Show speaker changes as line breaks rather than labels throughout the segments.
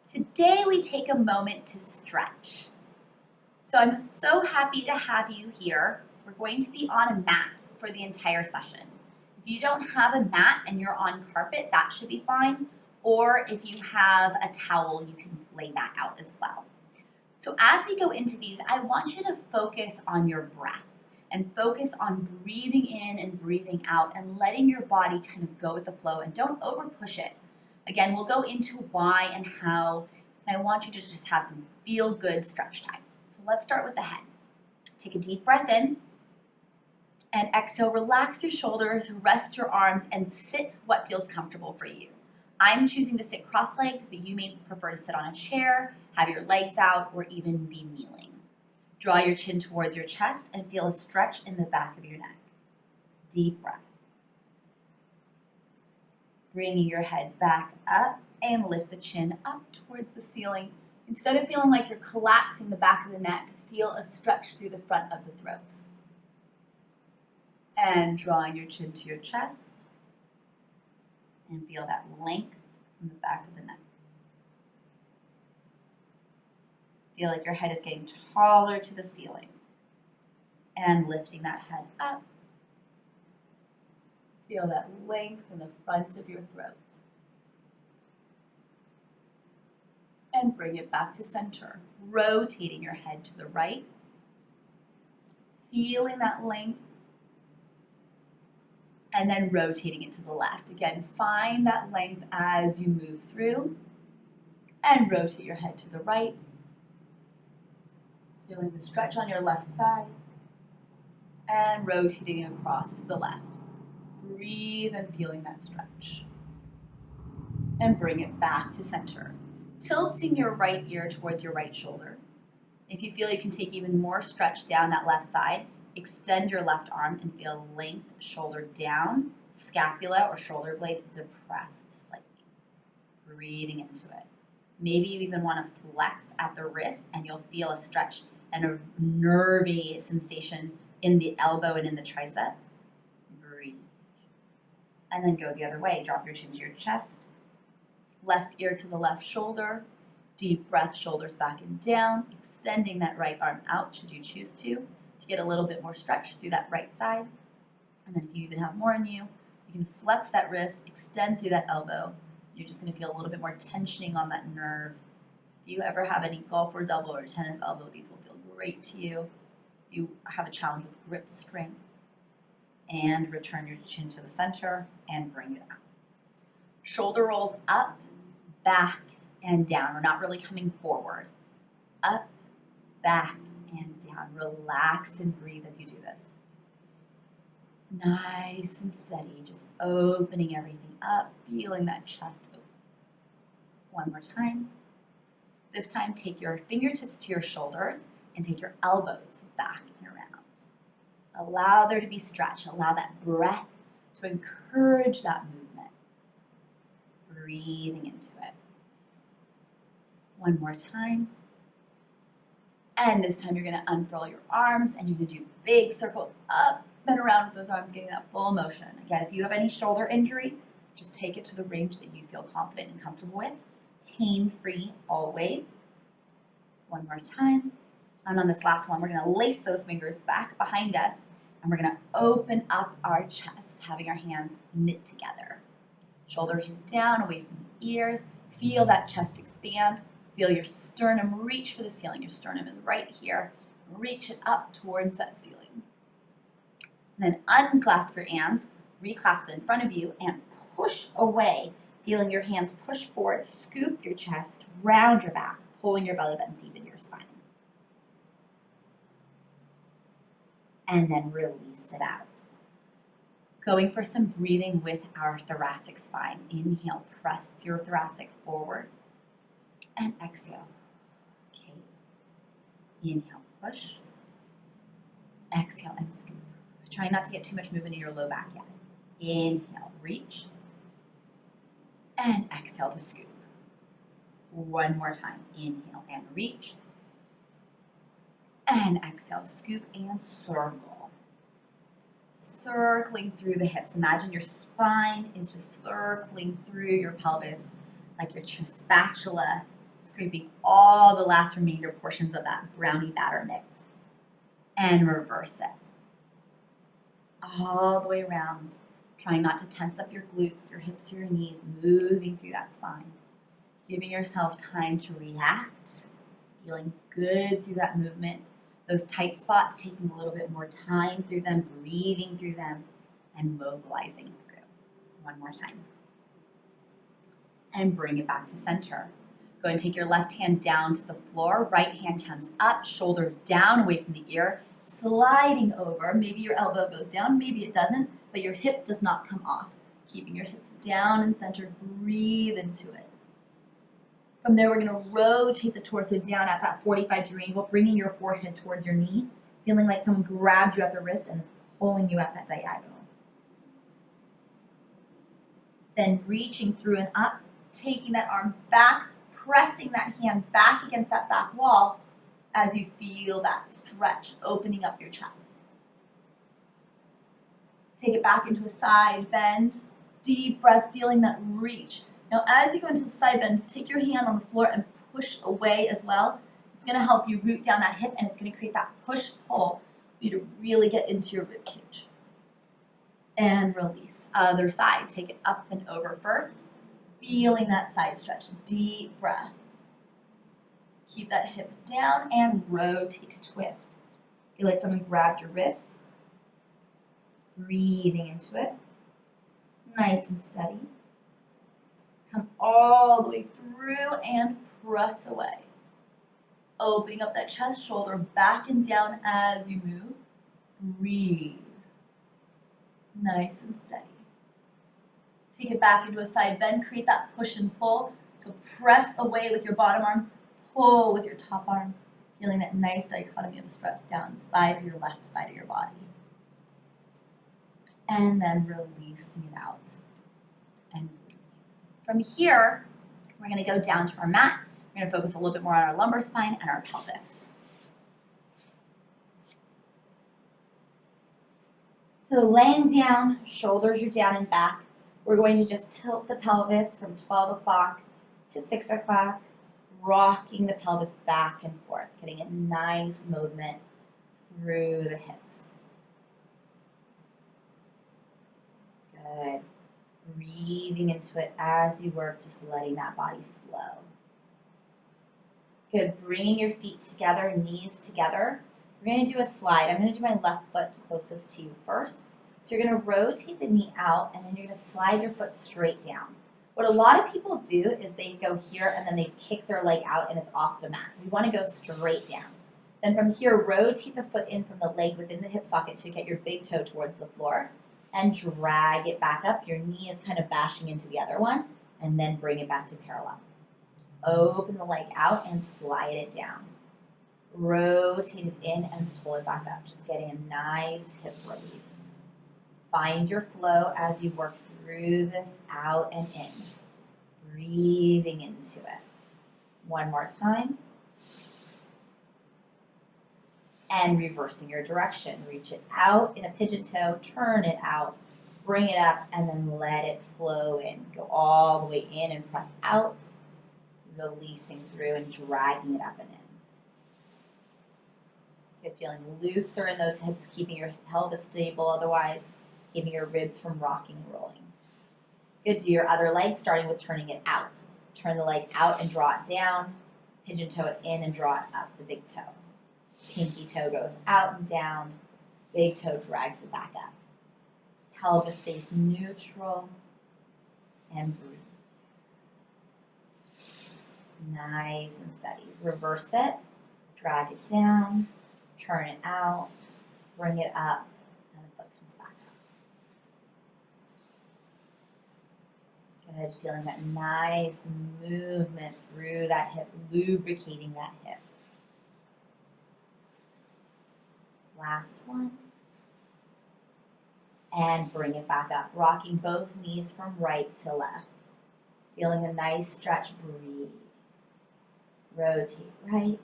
Today we take a moment to stretch. So I'm so happy to have you here. We're going to be on a mat for the entire session. If you don't have a mat and you're on carpet, that should be fine. Or if you have a towel, you can lay that out as well. So as we go into these, I want you to focus on your breath and focus on breathing in and breathing out and letting your body kind of go with the flow, and don't over push it. Again, we'll go into why and how, and I want you to just have some feel good stretch time. So let's start with the head. Take a deep breath in and exhale, relax your shoulders, rest your arms, and sit what feels comfortable for you. I'm choosing to sit cross-legged, but you may prefer to sit on a chair, have your legs out, or even be kneeling. Draw your chin towards your chest and feel a stretch in the back of your neck. Deep breath. Bringing your head back up and lift the chin up towards the ceiling. Instead of feeling like you're collapsing the back of the neck, feel a stretch through the front of the throat. And drawing your chin to your chest and feel that length in the back of the neck. Feel like your head is getting taller to the ceiling and lifting that head up. Feel that length in the front of your throat. And bring it back to center, rotating your head to the right. Feeling that length. And then rotating it to the left. Again, find that length as you move through. And rotate your head to the right. Feeling the stretch on your left side. And rotating across to the left. Breathe and feeling that stretch. And bring it back to center. Tilting your right ear towards your right shoulder. If you feel you can take even more stretch down that left side, extend your left arm and feel length, shoulder down, scapula or shoulder blade depressed slightly. Breathing into it. Maybe you even want to flex at the wrist and you'll feel a stretch and a nervy sensation in the elbow and in the tricep. Breathe. And then go the other way. Drop your chin to your chest. Left ear to the left shoulder. Deep breath, shoulders back and down. Extending that right arm out should you choose to get a little bit more stretch through that right side. And then if you even have more in you, you can flex that wrist, extend through that elbow. You're just going to feel a little bit more tensioning on that nerve. If you ever have any golfer's elbow or tennis elbow, these will feel great to you. If you have a challenge with grip strength, and return your chin to the center and bring it out. Shoulder rolls up, back, and down. We're not really coming forward. Up, back, and down. Relax and breathe as you do this. Nice and steady, just opening everything up, feeling that chest open. One more time. This time, take your fingertips to your shoulders and take your elbows back and around. Allow there to be stretch. Allow that breath to encourage that movement. Breathing into it. One more time. And this time you're going to unfurl your arms and you're going to do big circles up and around with those arms, getting that full motion. Again, if you have any shoulder injury, just take it to the range that you feel confident and comfortable with. Pain-free always. One more time. And on this last one, we're going to lace those fingers back behind us and we're going to open up our chest, having our hands knit together. Shoulders are down, away from the ears. Feel that chest expand. Feel your sternum reach for the ceiling. Your sternum is right here. Reach it up towards that ceiling. And then unclasp your hands, reclasp it in front of you, and push away. Feeling your hands push forward, scoop your chest, round your back, pulling your belly button deep into your spine. And then release it out. Going for some breathing with our thoracic spine. Inhale, press your thoracic forward. And exhale. Okay. Inhale, push. Exhale and scoop. Try not to get too much movement in your low back yet. Inhale, reach. And exhale to scoop. One more time. Inhale and reach. And exhale, scoop and circle. Circling through the hips. Imagine your spine is just circling through your pelvis like your spatula scraping all the last remainder portions of that brownie batter mix. And reverse it. All the way around. Trying not to tense up your glutes, your hips, or your knees, moving through that spine. Giving yourself time to react, feeling good through that movement. Those tight spots, taking a little bit more time through them, breathing through them, and mobilizing through. One more time. And bring it back to center. Go and take your left hand down to the floor. Right hand comes up, shoulder down away from the ear, sliding over. Maybe your elbow goes down, maybe it doesn't, but your hip does not come off. Keeping your hips down and centered, breathe into it. From there, we're going to rotate the torso down at that 45-degree angle, bringing your forehead towards your knee, feeling like someone grabbed you at the wrist and is pulling you at that diagonal. Then reaching through and up, taking that arm back, pressing that hand back against that back wall as you feel that stretch, opening up your chest. Take it back into a side bend, deep breath, feeling that reach. Now, as you go into the side bend, take your hand on the floor and push away as well. It's going to help you root down that hip, and it's going to create that push-pull for you to really get into your rib cage. And release. Other side. Take it up and over first, feeling that side stretch. Deep breath. Keep that hip down and rotate to twist. Feel like someone grabbed your wrist. Breathing into it. Nice and steady. Come all the way through and press away. Opening up that chest, shoulder back and down as you move. Breathe. Nice and steady. Take it back into a side bend. Create that push and pull. So press away with your bottom arm. Pull with your top arm. Feeling that nice dichotomy of stretch down the side of your left side of your body. And then releasing it out. And from here, we're going to go down to our mat. We're going to focus a little bit more on our lumbar spine and our pelvis. So laying down, shoulders are down and back. We're going to just tilt the pelvis from 12 o'clock to 6 o'clock, rocking the pelvis back and forth, getting a nice movement through the hips. Good. Breathing into it as you work, just letting that body flow. Good. Bringing your feet together, knees together. We're going to do a slide. I'm going to do my left foot closest to you first. So you're going to rotate the knee out, and then you're going to slide your foot straight down. What a lot of people do is they go here, and then they kick their leg out, and it's off the mat. We want to go straight down. Then from here, rotate the foot in from the leg within the hip socket to get your big toe towards the floor, and drag it back up. Your knee is kind of bashing into the other one, and then bring it back to parallel. Open the leg out and slide it down. Rotate it in and pull it back up, just getting a nice hip release. Find your flow as you work through this, out and in. Breathing into it. One more time. And reversing your direction. Reach it out in a pigeon toe, turn it out, bring it up, and then let it flow in. Go all the way in and press out, releasing through and dragging it up and in. Good, feeling looser in those hips, keeping your pelvis stable, otherwise keeping your ribs from rocking and rolling. Good, do your other leg, starting with turning it out. Turn the leg out and draw it down, pigeon toe it in and draw it up, the big toe. Pinky toe goes out and down, big toe drags it back up. Pelvis stays neutral and breathe. Nice and steady. Reverse it, drag it down, turn it out, bring it up, and the foot comes back up. Good, feeling that nice movement through that hip, lubricating that hip. Last one. And bring it back up, rocking both knees from right to left. Feeling a nice stretch, breathe. Rotate right,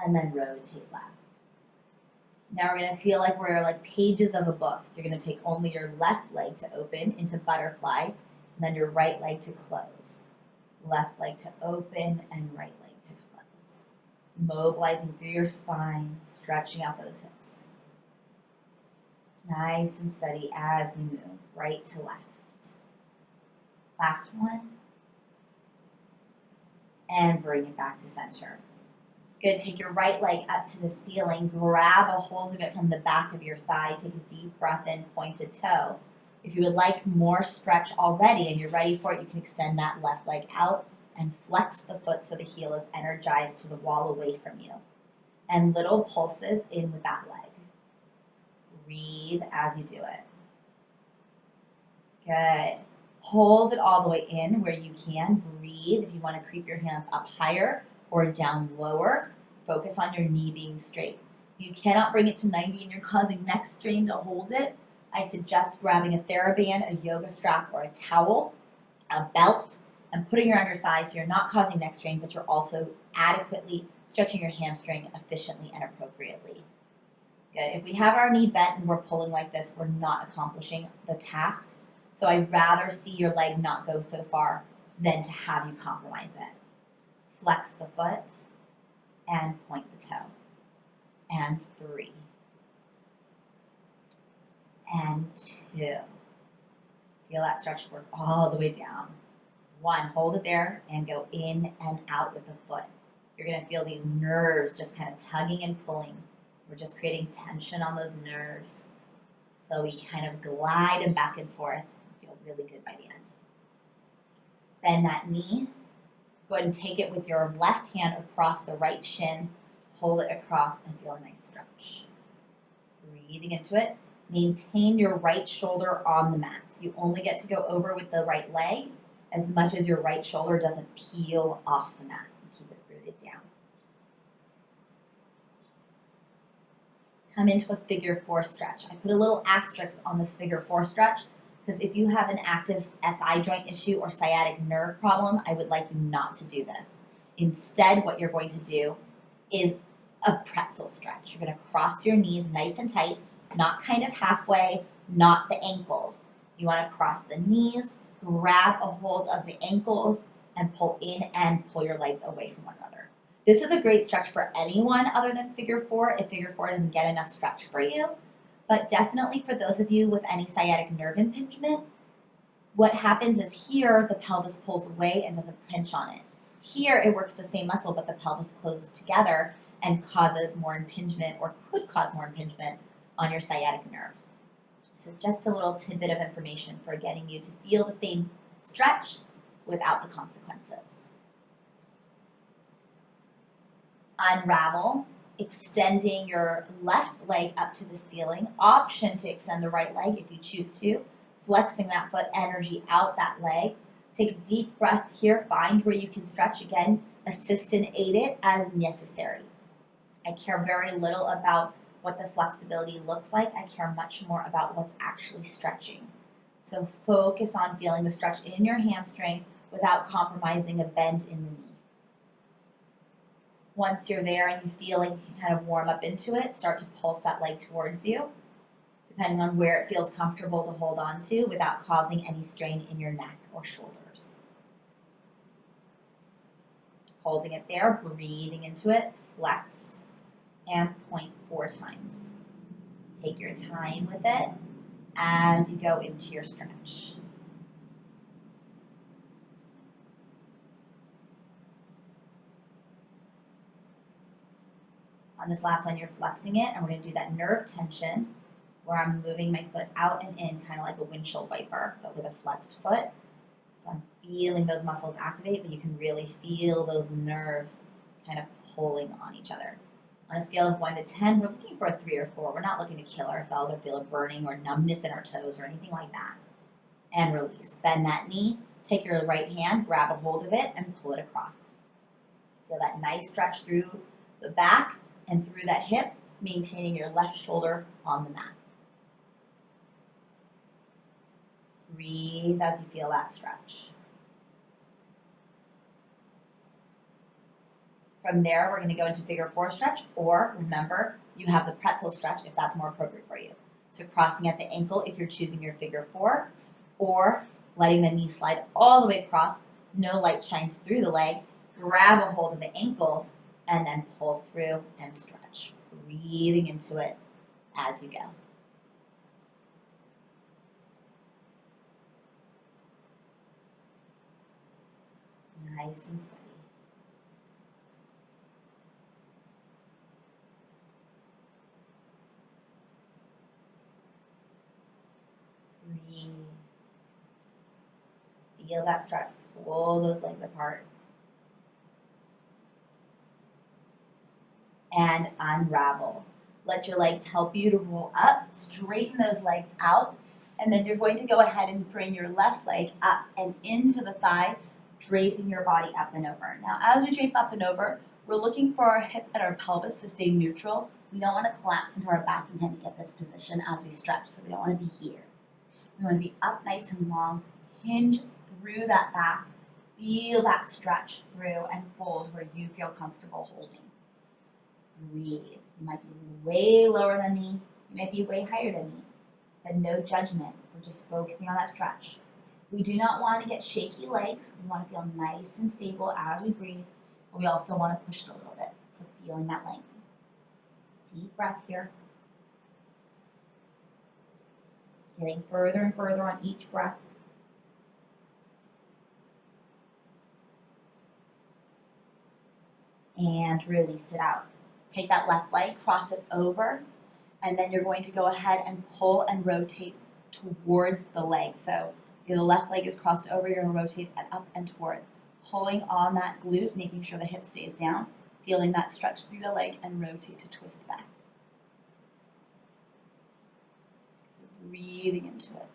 and then rotate left. Now we're going to feel like we're like pages of a book. So you're going to take only your left leg to open into butterfly, and then your right leg to close.
Left leg to open and right leg to close. Mobilizing through your spine, stretching out those hips. Nice and steady as you move right to left. Last one. And bring it back to center. Good, take your right leg up to the ceiling, grab a hold of it from the back of your thigh, take a deep breath in, pointed toe. If you would like more stretch already and you're ready for it, you can extend that left leg out and flex the foot so the heel is energized to the wall away from you. And little pulses in with that leg. Breathe as you do it. Good. Hold it all the way in where you can. Breathe. If you want to creep your hands up higher or down lower, focus on your knee being straight. If you cannot bring it to 90 and you're causing neck strain to hold it, I suggest grabbing a TheraBand, a yoga strap, or a towel, a belt, and putting it on your thighs so you're not causing neck strain, but you're also adequately stretching your hamstring efficiently and appropriately. Good. If we have our knee bent and we're pulling like this, we're not accomplishing the task. So I'd rather see your leg not go so far than to have you compromise it. Flex the foot and point the toe. And 3. And 2. Feel that stretch work all the way down. 1, hold it there and go in and out with the foot. You're going to feel these nerves just kind of tugging and pulling. We're just creating tension on those nerves. So we kind of glide them back and forth. Feel really good by the end. Bend that knee. Go ahead and take it with your left hand across the right shin. Hold it across and feel a nice stretch. Breathing into it. Maintain your right shoulder on the mat. So you only get to go over with the right leg as much as your right shoulder doesn't peel off the mat. Keep it rooted down. Come into a figure 4 stretch. I put a little asterisk on this figure 4 stretch because if you have an active SI joint issue or sciatic nerve problem, I would like you not to do this. Instead, what you're going to do is a pretzel stretch. You're going to cross your knees nice and tight, not kind of halfway, not the ankles. You want to cross the knees, grab a hold of the ankles, and pull in and pull your legs away from one another. This is a great stretch for anyone other than figure 4 if figure 4 doesn't get enough stretch for you. But definitely for those of you with any sciatic nerve impingement, what happens is here the pelvis pulls away and doesn't pinch on it. Here it works the same muscle, but the pelvis closes together and causes more impingement or could cause more impingement on your sciatic nerve. So just a little tidbit of information for getting you to feel the same stretch without the consequences. Unravel, extending your left leg up to the ceiling. Option to extend the right leg if you choose to. Flexing that foot energy out that leg. Take a deep breath here. Find where you can stretch again. Assist and aid it as necessary. I care very little about what the flexibility looks like. I care much more about what's actually stretching. So focus on feeling the stretch in your hamstring without compromising a bend in the knee. Once you're there and you feel like you can kind of warm up into it, start to pulse that leg towards you, depending on where it feels comfortable to hold on to without causing any strain in your neck or shoulders. Holding it there, breathing into it, flex, and point 4 times. Take your time with it as you go into your stretch. On this last one, you're flexing it, and we're going to do that nerve tension where I'm moving my foot out and in, kind of like a windshield wiper, but with a flexed foot. So I'm feeling those muscles activate, but you can really feel those nerves kind of pulling on each other. On a scale of 1 to 10, we're looking for a 3 or 4. We're not looking to kill ourselves or feel a burning or numbness in our toes or anything like that. And release. Bend that knee. Take your right hand, grab a hold of it, and pull it across. Feel that nice stretch through the back and through that hip, maintaining your left shoulder on the mat. Breathe as you feel that stretch. From there, we're going to go into figure 4 stretch, or remember, you have the pretzel stretch if that's more appropriate for you. So crossing at the ankle if you're choosing your figure 4, or letting the knee slide all the way across, no light shines through the leg, grab a hold of the ankles, and then pull through and stretch, breathing into it as you go. Nice and steady. Breathe. Feel that stretch. Pull those legs apart. And unravel. Let your legs help you to roll up. Straighten those legs out. And then you're going to go ahead and bring your left leg up and into the thigh, draping your body up and over. Now, as we drape up and over, we're looking for our hip and our pelvis to stay neutral. We don't want to collapse into our back and head to get this position as we stretch, so we don't want to be here. We want to be up nice and long, hinge through that back, feel that stretch through and fold where you feel comfortable holding. Breathe. You might be way lower than me, you might be way higher than me, but no judgment. We're just focusing on that stretch. We do not want to get shaky legs. We want to feel nice and stable as we breathe, but we also want to push it a little bit, so feeling that length. Deep breath here. Getting further and further on each breath. And release it out. Take that left leg, cross it over, and then you're going to go ahead and pull and rotate towards the leg. So the left leg is crossed over, you're going to rotate it up and towards. Pulling on that glute, making sure the hip stays down, feeling that stretch through the leg and rotate to twist back. Breathing into it.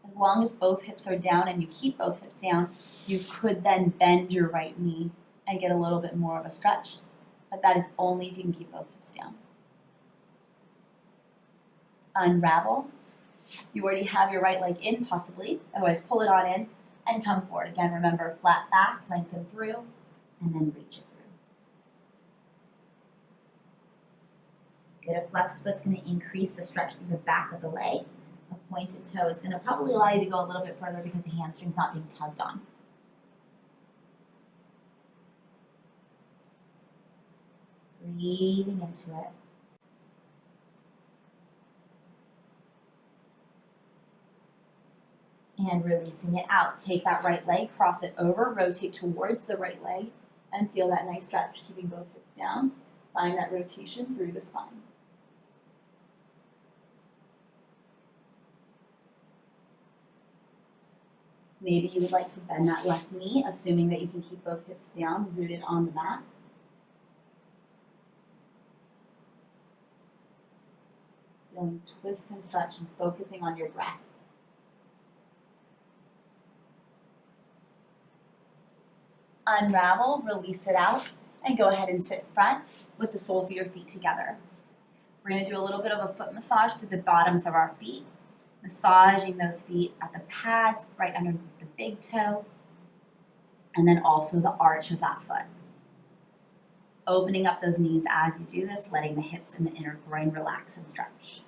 As long as both hips are down and you keep both hips down, you could then bend your right knee and get a little bit more of a stretch, but that is only if you can keep both hips down. Unravel. You already have your right leg in, possibly, otherwise pull it on in and come forward. Again, remember, flat back, lengthen through, and then reach it through. Good, a flexed foot's going to increase the stretch through the back of the leg. A pointed toe is going to probably allow you to go a little bit further because the hamstring's not being tugged on. Breathing into it. And releasing it out. Take that right leg, cross it over, rotate towards the right leg, and feel that nice stretch, keeping both hips down. Find that rotation through the spine. Maybe you would like to bend that left knee, assuming that you can keep both hips down, rooted on the mat. Feeling twist and stretch and focusing on your breath. Unravel, release it out, and go ahead and sit front with the soles of your feet together. We're going to do a little bit of a foot massage through the bottoms of our feet, massaging those feet at the pads, right underneath the big toe, and then also the arch of that foot. Opening up those knees as you do this, letting the hips and the inner groin relax and stretch.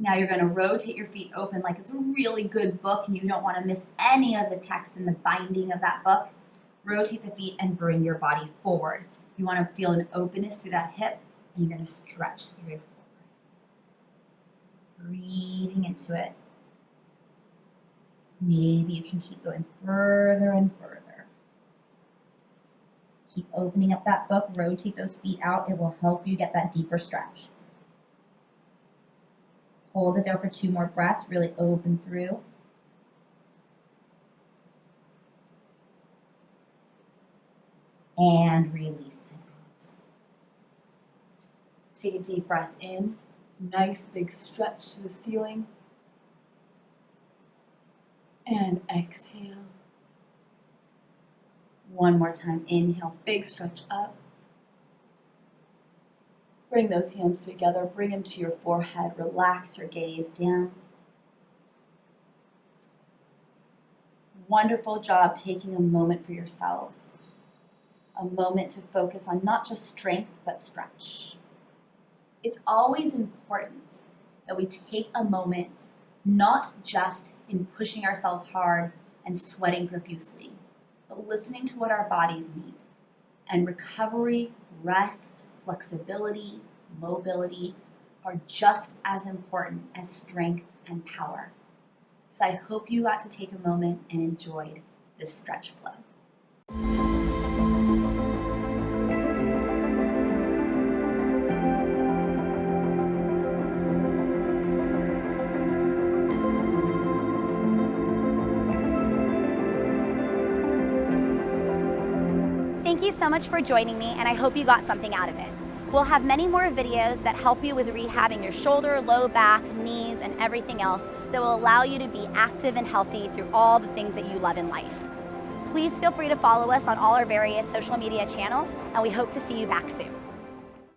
Now you're going to rotate your feet open like it's a really good book and you don't want to miss any of the text in the binding of that book. Rotate the feet and bring your body forward. You want to feel an openness through that hip and you're going to stretch through. Breathing into it. Maybe you can keep going further and further. Keep opening up that book, rotate those feet out. It will help you get that deeper stretch. Hold it there for 2 more breaths, really open through. And release it out. Take a deep breath in, nice big stretch to the ceiling. And exhale. One more time, inhale, big stretch up. Bring those hands together, bring them to your forehead, relax your gaze down. Wonderful job taking a moment for yourselves. A moment to focus on not just strength, but stretch. It's always important that we take a moment
not just in pushing ourselves hard and sweating profusely, but listening to what our bodies need. And recovery, rest, flexibility, mobility are just as important as strength and power. So I hope you got to take a moment and enjoyed this stretch flow.
Thank you so much for joining me, and I hope you got something out of it. We'll have many more videos that help you with rehabbing your shoulder, low back, knees, and everything else that will allow you to be active and healthy through all the things that you love in life. Please feel free to follow us on all our various social media channels, and we hope to see you back soon.